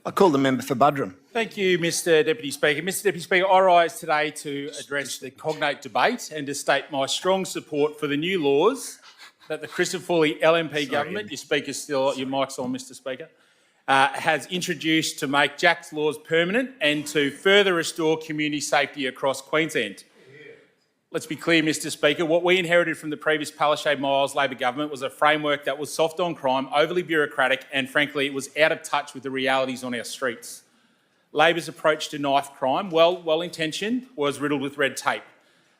I call the member for Buderim. Thank you, Mr Deputy Speaker. Mr Deputy Speaker, I rise today to address the cognate debate and to state my strong support for the new laws that the Christopher Foley LNP government, your mic's on, Mr Speaker, has introduced to make Jack's laws permanent and to further restore community safety across Queensland. Let's be clear, Mr Speaker, what we inherited from the previous Palaszczuk-Miles Labor government was a framework that was soft on crime, overly bureaucratic, and frankly, it was out of touch with the realities on our streets. Labor's approach to knife crime, well-intentioned, was riddled with red tape.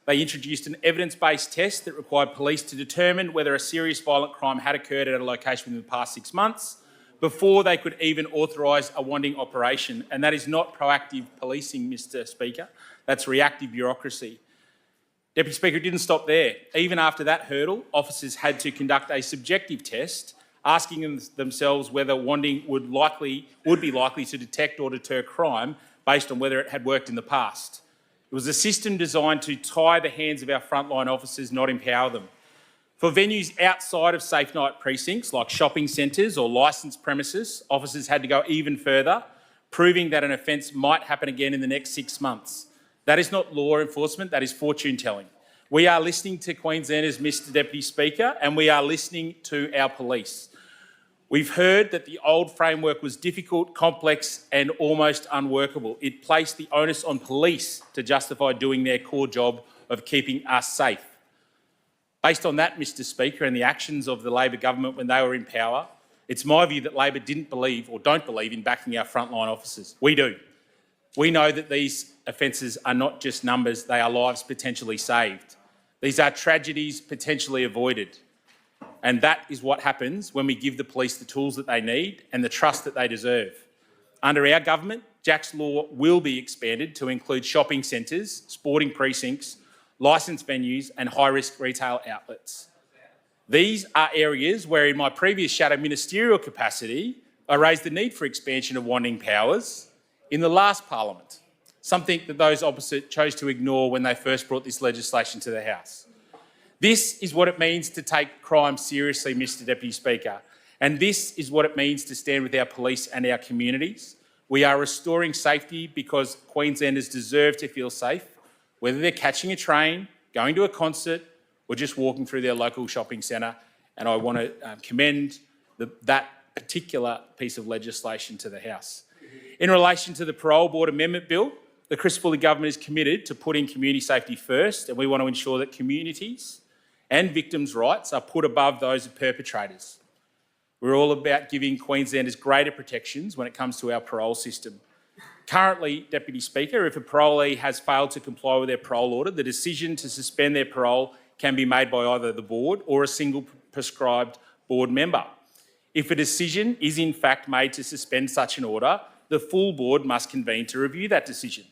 They introduced an evidence-based test that required police to determine whether a serious violent crime had occurred at a location within the past 6 months before they could even authorise a wanting operation. And that is not proactive policing, Mr Speaker. That's reactive bureaucracy. Deputy Speaker, it didn't stop there. Even after that hurdle, officers had to conduct a subjective test, asking themselves whether wanting would be likely to detect or deter crime based on whether it had worked in the past. It was a system designed to tie the hands of our frontline officers, not empower them. For venues outside of safe night precincts, like shopping centres or licensed premises, officers had to go even further, proving that an offence might happen again in the next 6 months. That is not law enforcement, that is fortune-telling. We are listening to Queenslanders, Mr Deputy Speaker, and we are listening to our police. We've heard that the old framework was difficult, complex and almost unworkable. It placed the onus on police to justify doing their core job of keeping us safe. Based on that, Mr Speaker, and the actions of the Labor government when they were in power, it's my view that Labor didn't believe or don't believe in backing our frontline officers. We do. We know that these offences are not just numbers, they are lives potentially saved. These are tragedies potentially avoided. And that is what happens when we give the police the tools that they need and the trust that they deserve. Under our government, Jack's Law will be expanded to include shopping centres, sporting precincts, licensed venues and high-risk retail outlets. These are areas where in my previous shadow ministerial capacity, I raised the need for expansion of wanting powers in the last parliament, something that those opposite chose to ignore when they first brought this legislation to the House. This is what it means to take crime seriously, Mr Deputy Speaker, and this is what it means to stand with our police and our communities. We are restoring safety because Queenslanders deserve to feel safe, whether they're catching a train, going to a concert or just walking through their local shopping centre, and I want to commend that particular piece of legislation to the House. In relation to the Parole Board Amendment Bill, the Chris Foley government is committed to putting community safety first, and we want to ensure that communities and victims' rights are put above those of perpetrators. We're all about giving Queenslanders greater protections when it comes to our parole system. Currently, Deputy Speaker, if a parolee has failed to comply with their parole order, the decision to suspend their parole can be made by either the board or a single prescribed board member. If a decision is in fact made to suspend such an order, the full board must convene to review that decision.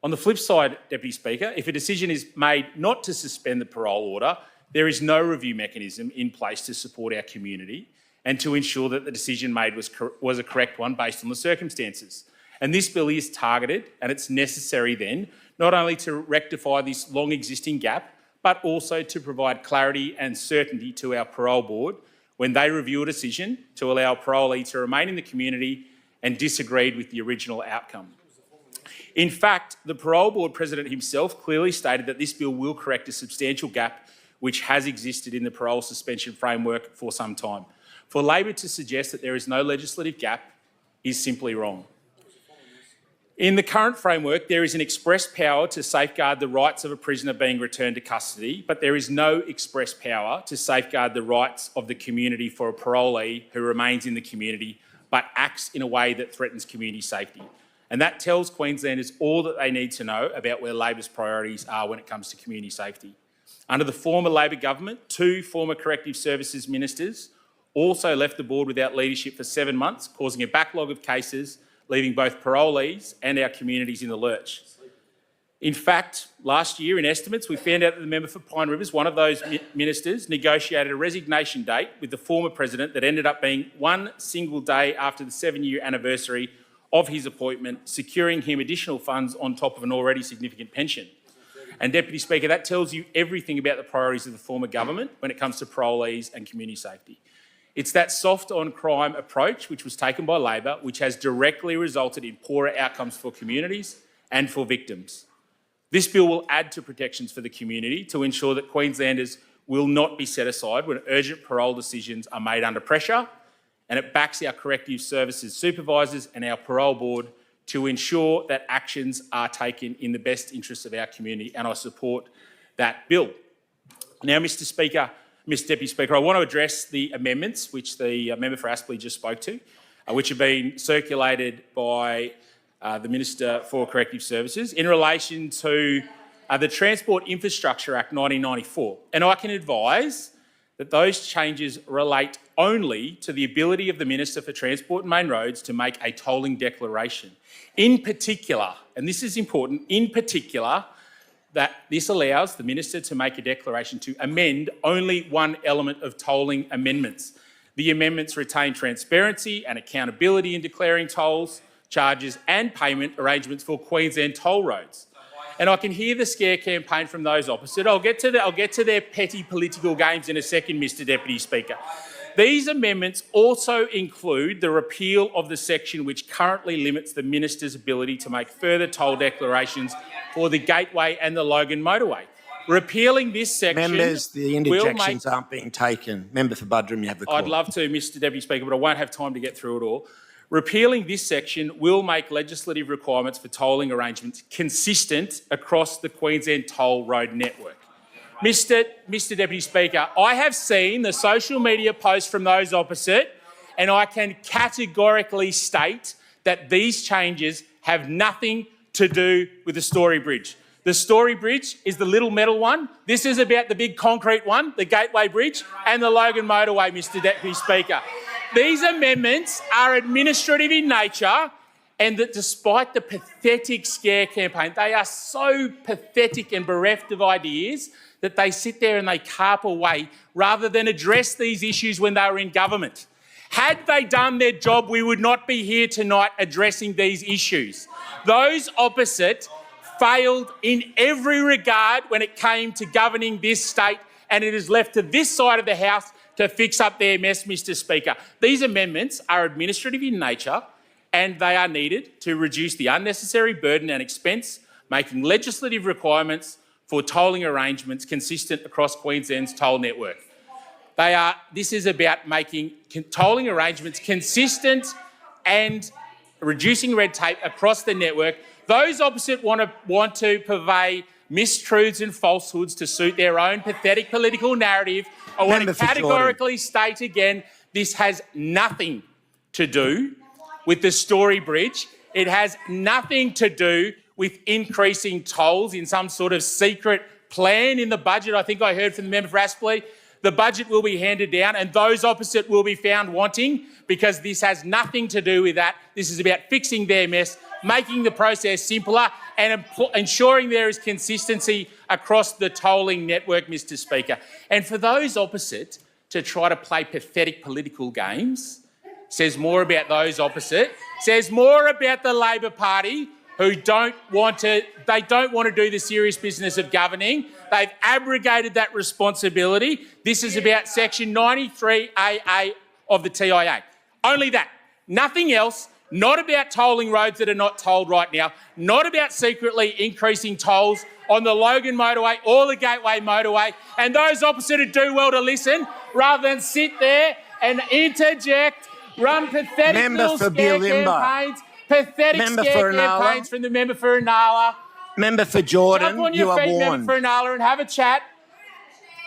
On the flip side, Deputy Speaker, if a decision is made not to suspend the parole order, there is no review mechanism in place to support our community and to ensure that the decision made was a correct one based on the circumstances. And this bill is targeted, and it's necessary then, not only to rectify this long existing gap, but also to provide clarity and certainty to our parole board when they review a decision to allow a parolee to remain in the community and disagreed with the original outcome. In fact, the Parole Board President himself clearly stated that this bill will correct a substantial gap which has existed in the parole suspension framework for some time. For Labor to suggest that there is no legislative gap is simply wrong. In the current framework, there is an express power to safeguard the rights of a prisoner being returned to custody, but there is no express power to safeguard the rights of the community for a parolee who remains in the community but acts in a way that threatens community safety. And that tells Queenslanders all that they need to know about where Labor's priorities are when it comes to community safety. Under the former Labor government, 2 former corrective services ministers also left the board without leadership for 7 months, causing a backlog of cases, leaving both parolees and our communities in the lurch. In fact, last year in estimates, we found out that the member for Pine Rivers, one of those ministers, negotiated a resignation date with the former president that ended up being 1 single day after the 7-year anniversary of his appointment, securing him additional funds on top of an already significant pension. And Deputy Speaker, that tells you everything about the priorities of the former government when it comes to parolees and community safety. It's that soft on crime approach which was taken by Labor, which has directly resulted in poorer outcomes for communities and for victims. This bill will add to protections for the community to ensure that Queenslanders will not be set aside when urgent parole decisions are made under pressure, and it backs our corrective services supervisors and our parole board to ensure that actions are taken in the best interests of our community, and I support that bill. Now, Mr Deputy Speaker, I want to address the amendments which the member for Aspley just spoke to, which have been circulated by the Minister for Corrective Services in relation to the Transport Infrastructure Act 1994. And I can advise that those changes relate only to the ability of the Minister for Transport and Main Roads to make a tolling declaration. In particular, and this is important, in particular, that this allows the Minister to make a declaration to amend only one element of tolling amendments. The amendments retain transparency and accountability in declaring tolls, charges and payment arrangements for Queensland toll roads. And I can hear the scare campaign from those opposite. I'll get to their petty political games in a second, Mr Deputy Speaker. These amendments also include the repeal of the section which currently limits the Minister's ability to make further toll declarations for the Gateway and the Logan motorway. Repealing this section— Members, the interjections aren't being taken. Member for Buderim, you have the call. I'd love to, Mr Deputy Speaker, but I won't have time to get through it all. Repealing this section will make legislative requirements for tolling arrangements consistent across the Queensland toll road network. Mr Deputy Speaker, I have seen the social media posts from those opposite, and I can categorically state that these changes have nothing to do with the Story Bridge. The Story Bridge is the little metal one. This is about the big concrete one, the Gateway Bridge, and the Logan motorway, Mr Deputy Speaker. These amendments are administrative in nature, and that despite the pathetic scare campaign, they are so pathetic and bereft of ideas that they sit there and they carp away rather than address these issues when they were in government. Had they done their job, we would not be here tonight addressing these issues. Those opposite failed in every regard when it came to governing this state, and it is left to this side of the House to fix up their mess, Mr Speaker. These amendments are administrative in nature, and they are needed to reduce the unnecessary burden and expense, making legislative requirements for tolling arrangements consistent across Queensland's toll network. This is about making tolling arrangements consistent and reducing red tape across the network. Those opposite want to purvey mistruths and falsehoods to suit their own pathetic political narrative. I want to categorically state again, this has nothing to do with the Story Bridge. It has nothing to do with increasing tolls in some sort of secret plan in the budget. I think I heard from the member for Aspley. The budget will be handed down and those opposite will be found wanting, because this has nothing to do with that. This is about fixing their mess, making the process simpler and ensuring there is consistency across the tolling network, Mr Speaker. And for those opposite to try to play pathetic political games says more about those opposite, says more about the Labor Party, who don't want to do the serious business of governing. They've abrogated that responsibility. This is about Section 93AA of the TIA. Only that. Nothing else. Not about tolling roads that are not tolled right now. Not about secretly increasing tolls on the Logan motorway or the Gateway motorway. And those opposite who do well to listen, rather than sit there and interject, run pathetic little scare campaigns. Pathetic scare campaigns from the member for Inala. Member for Jordan, jump on your feet, member for Inala, and have a chat.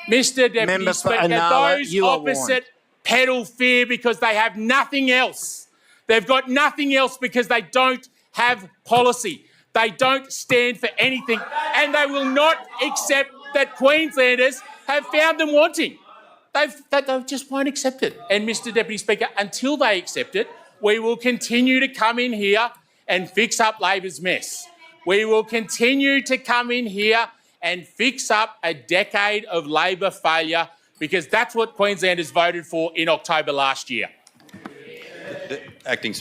Mr Deputy Speaker, those opposite peddle fear because they have nothing else. They've got nothing else because they don't have policy. They don't stand for anything, and they will not accept that Queenslanders have found them wanting. They just won't accept it. And Mr Deputy Speaker, until they accept it, we will continue to come in here and fix up Labor's mess. We will continue to come in here and fix up a decade of Labor failure, because that's what Queenslanders voted for in October last year. Acting